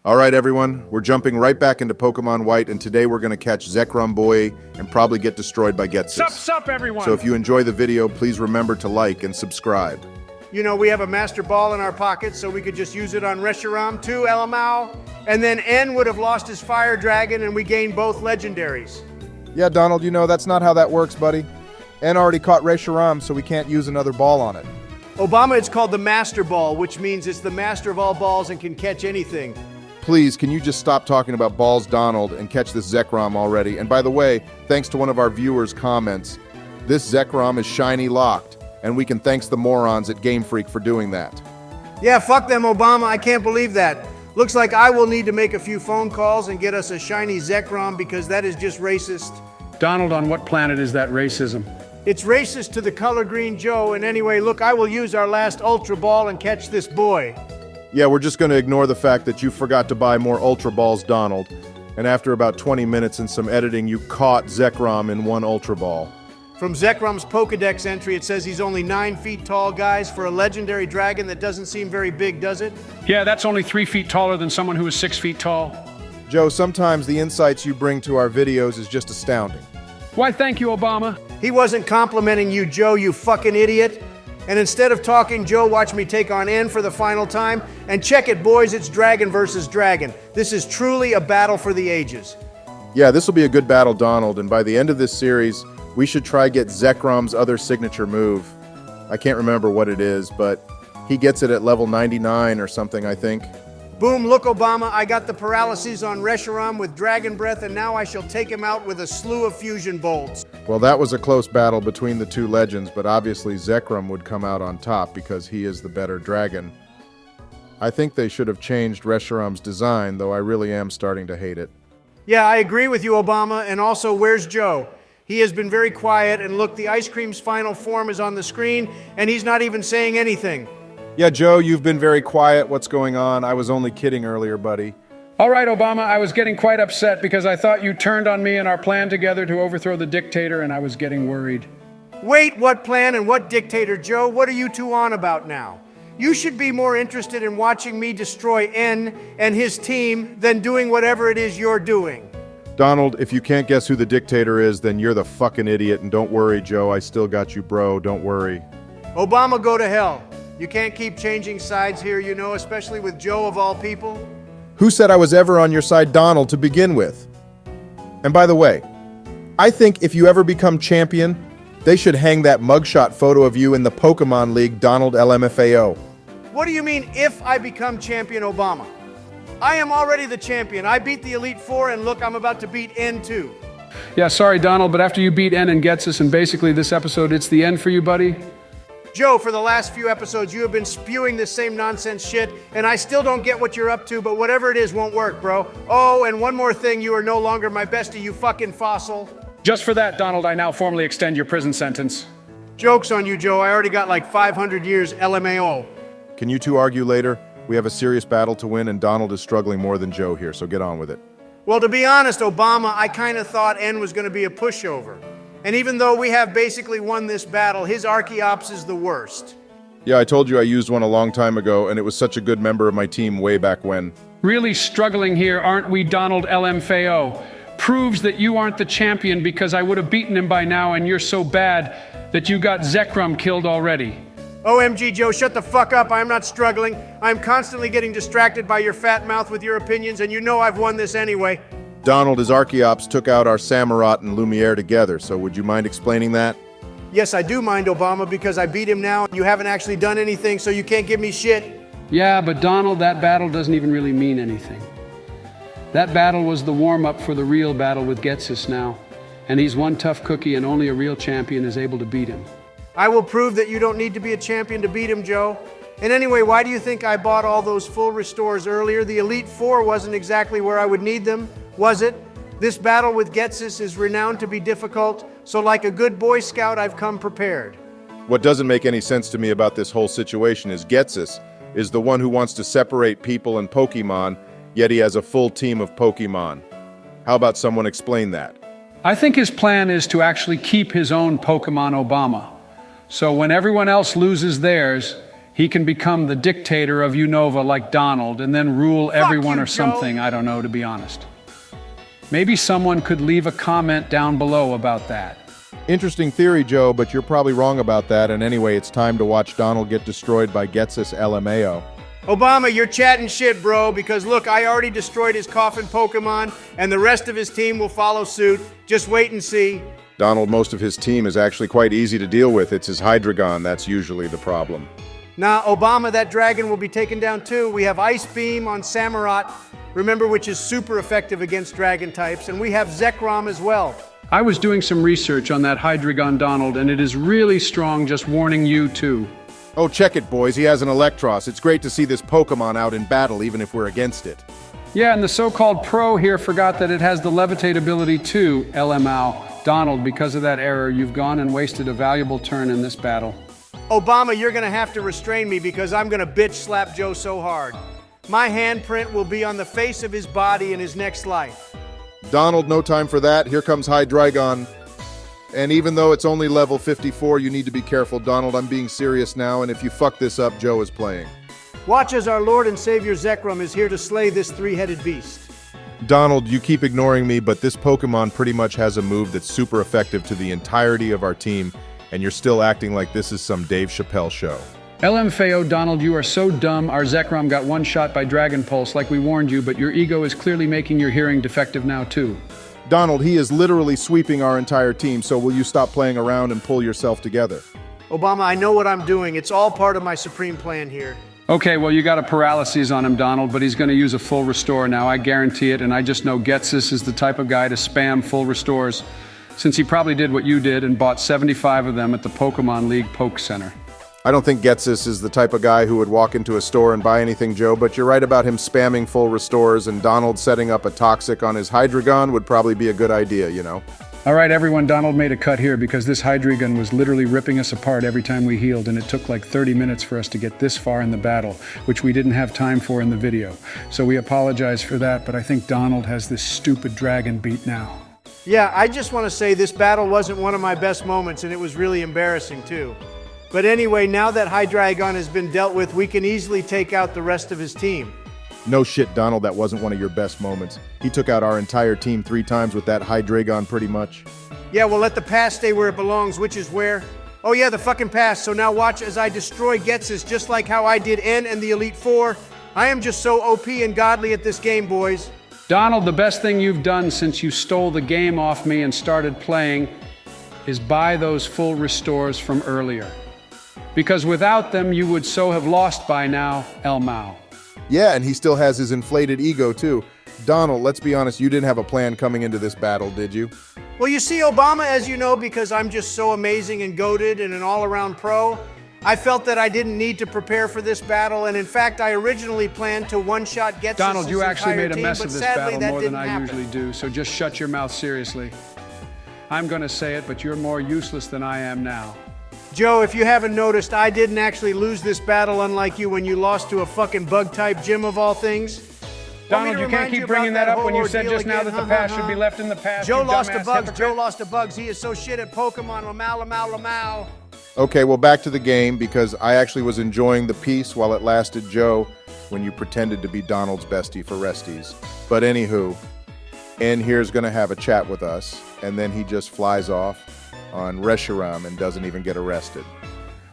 Alright everyone, we're jumping right back into Pokemon White, and today we're gonna catch Zekrom boy and probably get destroyed by Ghetsis. Sup everyone! So if you enjoy the video, please remember to like and subscribe. You know, we have a Master Ball in our pocket, so we could just use it on Reshiram too, Elamau. And then N would have lost his Fire Dragon and we gained both legendaries. Yeah, Donald, you know, that's not how that works, buddy. N already caught Reshiram, so we can't use another ball on it. Obama, it's called the Master Ball, which means it's the master of all balls and can catch anything. Please, can you just stop talking about balls, Donald, and catch this Zekrom already? And by the way, thanks to one of our viewers' comments, this Zekrom is shiny locked, and we can thank the morons at Game Freak for doing that. Yeah, fuck them, Obama. I can't believe that. Looks like I will need to make a few phone calls and get us a shiny Zekrom because that is just racist. Donald, on what planet is that racism? It's racist to the color green Joe, and anyway, look, I will use our last Ultra Ball and catch this boy. Yeah, we're just gonna ignore the fact that you forgot to buy more Ultra Balls, Donald. And after about 20 minutes and some editing, you caught Zekrom in one Ultra Ball. From Zekrom's Pokedex entry, it says he's only 9 feet tall, guys. For a legendary dragon, that doesn't seem very big, does it? Yeah, that's only 3 feet taller than someone who is 6 feet tall. Joe, sometimes the insights you bring to our videos is just astounding. Why, thank you, Obama. He wasn't complimenting you, Joe, you fucking idiot. And instead of talking, Joe, watch me take on N for the final time. And check it, boys, it's dragon versus dragon. This is truly a battle for the ages. Yeah, this will be a good battle, Donald, and by the end of this series, we should try get Zekrom's other signature move. I can't remember what it is, but he gets it at level 99 or something, I think. Boom, look, Obama, I got the paralyses on Reshiram with Dragon Breath, and now I shall take him out with a slew of fusion bolts. Well, that was a close battle between the two legends, but obviously Zekrom would come out on top because he is the better dragon. I think they should have changed Reshiram's design, though I really am starting to hate it. Yeah, I agree with you, Obama, and also, where's Joe? He has been very quiet, and look, the ice cream's final form is on the screen, and he's not even saying anything. Yeah, Joe, you've been very quiet. What's going on? I was only kidding earlier, buddy. All right, Obama, I was getting quite upset because I thought you turned on me and our plan together to overthrow the dictator, and I was getting worried. Wait, what plan and what dictator, Joe? What are you two on about now? You should be more interested in watching me destroy N and his team than doing whatever it is you're doing. Donald, if you can't guess who the dictator is, then you're the fucking idiot, and don't worry, Joe, I still got you, bro, don't worry. Obama, go to hell. You can't keep changing sides here, you know, especially with Joe of all people. Who said I was ever on your side, Donald, to begin with? And by the way, I think if you ever become champion, they should hang that mugshot photo of you in the Pokemon League, Donald LMFAO. What do you mean, if I become champion, Obama? I am already the champion. I beat the Elite Four, and look, I'm about to beat N too. Yeah, sorry, Donald, but after you beat N and Ghetsis, and basically this episode, it's the end for you, buddy. Joe, for the last few episodes, you have been spewing this same nonsense shit, and I still don't get what you're up to, but whatever it is won't work, bro. Oh, and one more thing, you are no longer my bestie, you fucking fossil. Just for that, Donald, I now formally extend your prison sentence. Joke's on you, Joe. I already got like 500 years LMAO. Can you two argue later? We have a serious battle to win, and Donald is struggling more than Joe here, so get on with it. Well, to be honest, Obama, I kind of thought N was going to be a pushover. And even though we have basically won this battle, his Archeops is the worst. Yeah, I told you I used one a long time ago, and it was such a good member of my team way back when. Really struggling here, aren't we, Donald LMFAO? Proves that you aren't the champion because I would have beaten him by now, and you're so bad that you got Zekrom killed already. OMG, Joe, shut the fuck up. I'm not struggling. I'm constantly getting distracted by your fat mouth with your opinions, and you know I've won this anyway. Donald, his Archeops took out our Samurott and Lumiere together, so would you mind explaining that? Yes, I do mind, Obama, because I beat him now. You haven't actually done anything, so you can't give me shit. Yeah, but Donald, that battle doesn't even really mean anything. That battle was the warm-up for the real battle with Ghetsis now. And he's one tough cookie, and only a real champion is able to beat him. I will prove that you don't need to be a champion to beat him, Joe. And anyway, why do you think I bought all those full restores earlier? The Elite Four wasn't exactly where I would need them, was it? This battle with Ghetsis is renowned to be difficult, so like a good Boy Scout, I've come prepared. What doesn't make any sense to me about this whole situation is Ghetsis is the one who wants to separate people and Pokemon, yet he has a full team of Pokemon. How about someone explain that? I think his plan is to actually keep his own Pokemon, Obama. So when everyone else loses theirs, he can become the dictator of Unova like Donald and then rule everyone you, or something. I don't know, to be honest. Maybe someone could leave a comment down below about that. Interesting theory, Joe, but you're probably wrong about that. And anyway, it's time to watch Donald get destroyed by Ghetsis LMAO. Obama, you're chatting shit, bro, because look, I already destroyed his coffin Pokemon, and the rest of his team will follow suit. Just wait and see. Donald, most of his team is actually quite easy to deal with. It's his Hydreigon that's usually the problem. Now, Obama, that dragon will be taken down too. We have Ice Beam on Samurott, remember, which is super effective against dragon types, and we have Zekrom as well. I was doing some research on that Hydreigon Donald, and it is really strong, just warning you too. Oh, check it, boys. He has an Electros. It's great to see this Pokemon out in battle, even if we're against it. Yeah, and the so-called pro here forgot that it has the levitate ability too, LMAO. Donald, because of that error, you've gone and wasted a valuable turn in this battle. Obama, you're gonna have to restrain me because I'm gonna bitch slap Joe so hard. My handprint will be on the face of his body in his next life. Donald, no time for that. Here comes Hydreigon. And even though it's only level 54, you need to be careful, Donald. I'm being serious now, and if you fuck this up, Joe is playing. Watch as our Lord and Savior Zekrom is here to slay this three-headed beast. Donald, you keep ignoring me, but this Pokemon pretty much has a move that's super effective to the entirety of our team, and you're still acting like this is some Dave Chappelle show. LMFAO, Donald, you are so dumb. Our Zekrom got one shot by Dragon Pulse like we warned you, but your ego is clearly making your hearing defective now too. Donald, he is literally sweeping our entire team, so will you stop playing around and pull yourself together? Obama, I know what I'm doing. It's all part of my supreme plan here. Okay, well, you got a paralysis on him, Donald, but he's going to use a full restore now. I guarantee it, and I just know Ghetsis is the type of guy to spam full restores, since he probably did what you did and bought 75 of them at the Pokemon League Poke Center. I don't think Ghetsis is the type of guy who would walk into a store and buy anything, Joe, but you're right about him spamming full restores, and Donald setting up a Toxic on his Hydreigon would probably be a good idea, you know? All right, everyone, Donald made a cut here because this Hydreigon was literally ripping us apart every time we healed, and it took like 30 minutes for us to get this far in the battle, which we didn't have time for in the video. So we apologize for that, but I think Donald has this stupid dragon beat now. Yeah, I just want to say this battle wasn't one of my best moments, and it was really embarrassing too. But anyway, now that Hydreigon has been dealt with, we can easily take out the rest of his team. No shit, Donald, that wasn't one of your best moments. He took out our entire team 3 times with that Hydreigon pretty much. Yeah, well, let the past stay where it belongs, which is where? Oh yeah, the fucking past. So now watch as I destroy Ghetsis just like how I did N and the Elite Four. I am just so OP and godly at this game, boys. Donald, the best thing you've done since you stole the game off me and started playing is buy those full restores from earlier. Because without them, you would so have lost by now, LMAO. Yeah, and he still has his inflated ego, too. Donald, let's be honest, you didn't have a plan coming into this battle, did you? Well, you see, Obama, as you know, because I'm just so amazing and goated and an all-around pro, I felt that I didn't need to prepare for this battle, and in fact, I originally planned to one-shot Ghetsis' Donald, you actually made a team, mess but of this sadly, battle more than that I didn't usually happen. do, so just shut your mouth seriously. I'm gonna say it, but you're more useless than I am now. Joe, if you haven't noticed, I didn't actually lose this battle unlike you when you lost to a fucking bug-type gym of all things. Donald, you can't keep bringing that up when you said just now that the past should be left in the past. Joe you lost to dumbass bugs. hypocrite. Joe lost to bugs. He is so shit at Pokemon. Lamau, lamau, lamau. Okay, well, back to the game, because I actually was enjoying the peace while it lasted, Joe, when you pretended to be Donald's bestie for resties. But anywho, N here's gonna have a chat with us, and then he just flies off on Reshiram and doesn't even get arrested.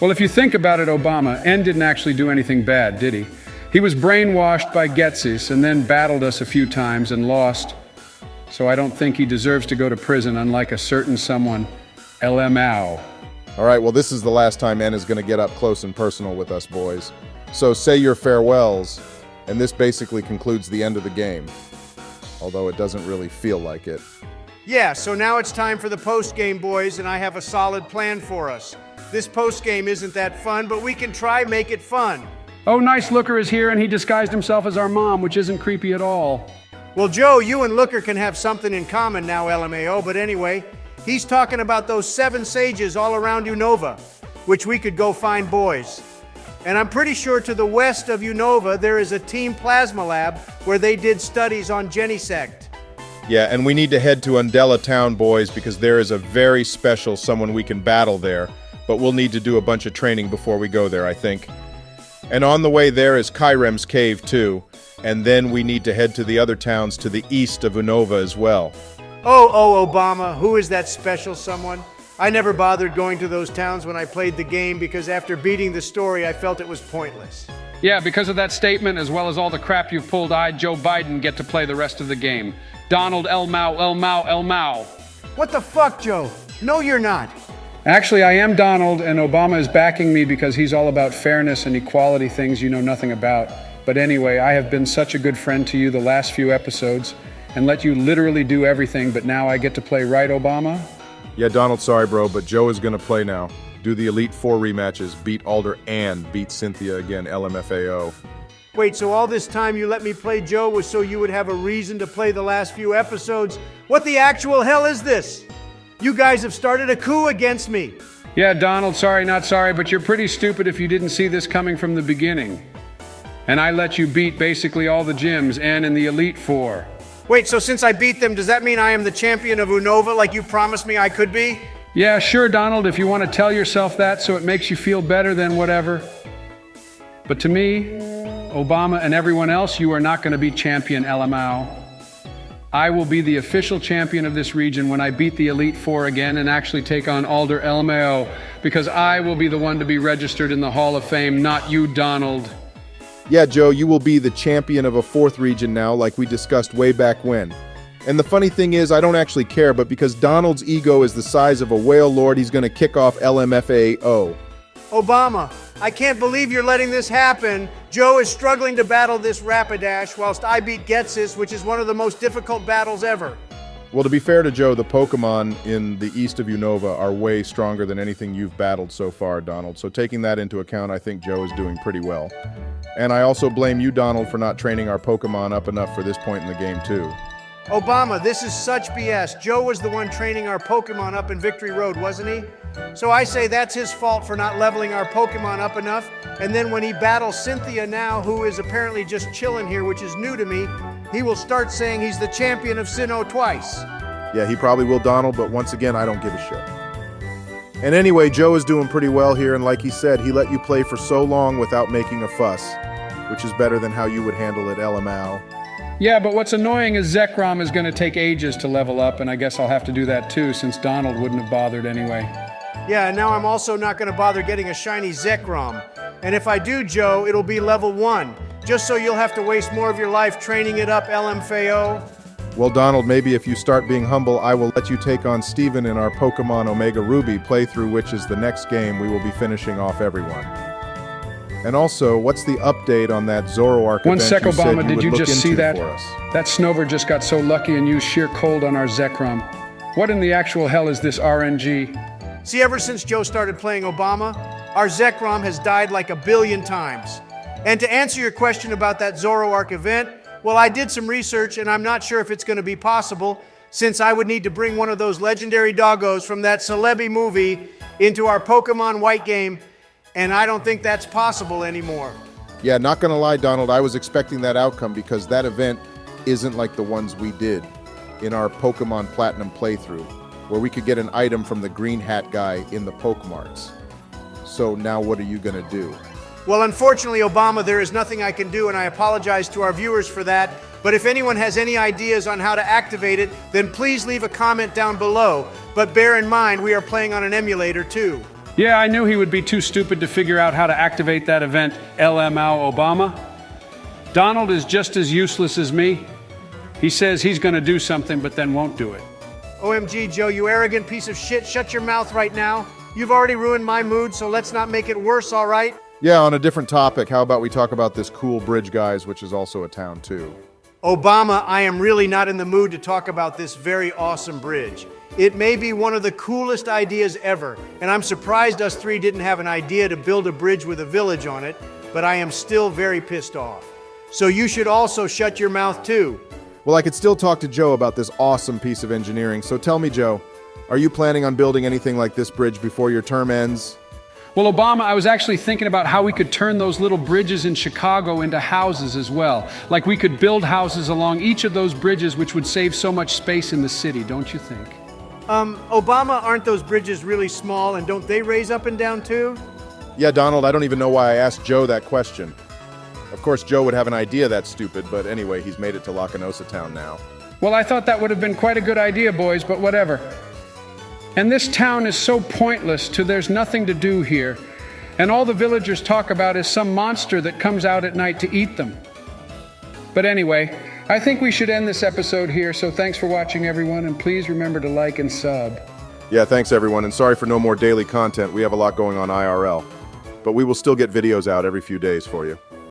Well, if you think about it, Obama, N didn't actually do anything bad, did he? He was brainwashed by Ghetsis and then battled us a few times and lost. So I don't think he deserves to go to prison, unlike a certain someone, LMAO. All right, well, this is the last time N is gonna get up close and personal with us, boys. So say your farewells, and this basically concludes the end of the game. Although it doesn't really feel like it. Yeah, so now it's time for the post-game, boys, and I have a solid plan for us. This post-game isn't that fun, but we can try make it fun. Oh, Nice Looker is here, and he disguised himself as our mom, which isn't creepy at all. Well, Joe, you and Looker can have something in common now, LMAO, but anyway, he's talking about those 7 sages all around Unova, which we could go find, boys. And I'm pretty sure to the west of Unova, there is a Team Plasma Lab where they did studies on Genisect. Yeah, and we need to head to Undella Town, boys, because there is a very special someone we can battle there, but we'll need to do a bunch of training before we go there, I think. And on the way there is Kyrem's cave too. And then we need to head to the other towns to the east of Unova as well. Oh, Obama, who is that special someone? I never bothered going to those towns when I played the game because after beating the story, I felt it was pointless. Yeah, because of that statement, as well as all the crap you've pulled, I, Joe Biden, get to play the rest of the game. Donald El Mao, El Mao, El Mao. What the fuck, Joe? No, you're not. Actually, I am Donald, and Obama is backing me because he's all about fairness and equality, things you know nothing about. But anyway, I have been such a good friend to you the last few episodes and let you literally do everything, but now I get to play, right, Obama? Yeah, Donald, sorry bro, but Joe is gonna play now. Do the Elite Four rematches, beat Alder and beat Cynthia again, LMFAO. Wait, so all this time you let me play Joe was so you would have a reason to play the last few episodes? What the actual hell is this? You guys have started a coup against me. Yeah, Donald, sorry, not sorry, but you're pretty stupid if you didn't see this coming from the beginning. And I let you beat basically all the gyms and in the Elite Four. Wait, so since I beat them, does that mean I am the champion of Unova like you promised me I could be? Yeah, sure, Donald, if you want to tell yourself that so it makes you feel better, then whatever. But to me, Obama and everyone else, you are not going to be champion LMAO. I will be the official champion of this region when I beat the Elite Four again and actually take on Alder LMAO, because I will be the one to be registered in the Hall of Fame, not you, Donald. Yeah, Joe, you will be the champion of a fourth region now, like we discussed way back when. And the funny thing is, I don't actually care, but because Donald's ego is the size of a whale lord, he's going to kick off LMFAO. Obama, I can't believe you're letting this happen. Joe is struggling to battle this Rapidash whilst I beat Ghetsis, which is one of the most difficult battles ever. Well, to be fair to Joe, the Pokémon in the east of Unova are way stronger than anything you've battled so far, Donald. So taking that into account, I think Joe is doing pretty well. And I also blame you, Donald, for not training our Pokémon up enough for this point in the game, too. Obama, this is such BS. Joe was the one training our Pokémon up in Victory Road, wasn't he? So I say that's his fault for not leveling our Pokémon up enough. And then when he battles Cynthia now, who is apparently just chilling here, which is new to me, he will start saying he's the champion of Sinnoh twice. Yeah, he probably will, Donald, but once again, I don't give a shit. And anyway, Joe is doing pretty well here, and like he said, he let you play for so long without making a fuss, which is better than how you would handle it, LMAO. Yeah, but what's annoying is Zekrom is going to take ages to level up, and I guess I'll have to do that too, since Donald wouldn't have bothered anyway. Yeah, and now I'm also not going to bother getting a shiny Zekrom. And if I do, Joe, it'll be level 1, just so you'll have to waste more of your life training it up, LMFAO. Well, Donald, maybe if you start being humble, I will let you take on Steven in our Pokemon Omega Ruby playthrough, which is the next game we will be finishing off everyone. And also, what's the update on that Zoroark One event sec, you said Obama, you did would you look just see into that? for us? That Snover just got so lucky and used sheer cold on our Zekrom. What in the actual hell is this RNG? See, ever since Joe started playing Obama, our Zekrom has died like 1 billion times. And to answer your question about that Zoroark event, well, I did some research and I'm not sure if it's going to be possible, since I would need to bring one of those legendary doggos from that Celebi movie into our Pokemon White game, and I don't think that's possible anymore. Yeah, not gonna lie, Donald, I was expecting that outcome because that event isn't like the ones we did in our Pokemon Platinum playthrough, where we could get an item from the green hat guy in the Pokemarts. So now what are you gonna do? Well, unfortunately, Obama, there is nothing I can do, and I apologize to our viewers for that. But if anyone has any ideas on how to activate it, then please leave a comment down below. But bear in mind, we are playing on an emulator too. Yeah, I knew he would be too stupid to figure out how to activate that event, LMAO Obama. Donald is just as useless as me. He says he's going to do something, but then won't do it. OMG, Joe, you arrogant piece of shit, shut your mouth right now. You've already ruined my mood, so let's not make it worse, all right? Yeah, on a different topic, how about we talk about this cool bridge, guys, which is also a town too. Obama, I am really not in the mood to talk about this very awesome bridge. It may be one of the coolest ideas ever, and I'm surprised us three didn't have an idea to build a bridge with a village on it, but I am still very pissed off. So you should also shut your mouth too. Well, I could still talk to Joe about this awesome piece of engineering, so tell me, Joe, are you planning on building anything like this bridge before your term ends? Well, Obama, I was actually thinking about how we could turn those little bridges in Chicago into houses as well. Like we could build houses along each of those bridges, which would save so much space in the city, don't you think? Obama, aren't those bridges really small and don't they raise up and down too? Yeah, Donald, I don't even know why I asked Joe that question. Of course, Joe would have an idea that's stupid, but anyway, he's made it to Lacanosa Town now. Well, I thought that would have been quite a good idea, boys, but whatever. And this town is so pointless to there's nothing to do here. And all the villagers talk about is some monster that comes out at night to eat them. But anyway, I think we should end this episode here, so thanks for watching, everyone, and please remember to like and sub. Yeah, thanks everyone, and sorry for no more daily content. We have a lot going on IRL. But we will still get videos out every few days for you.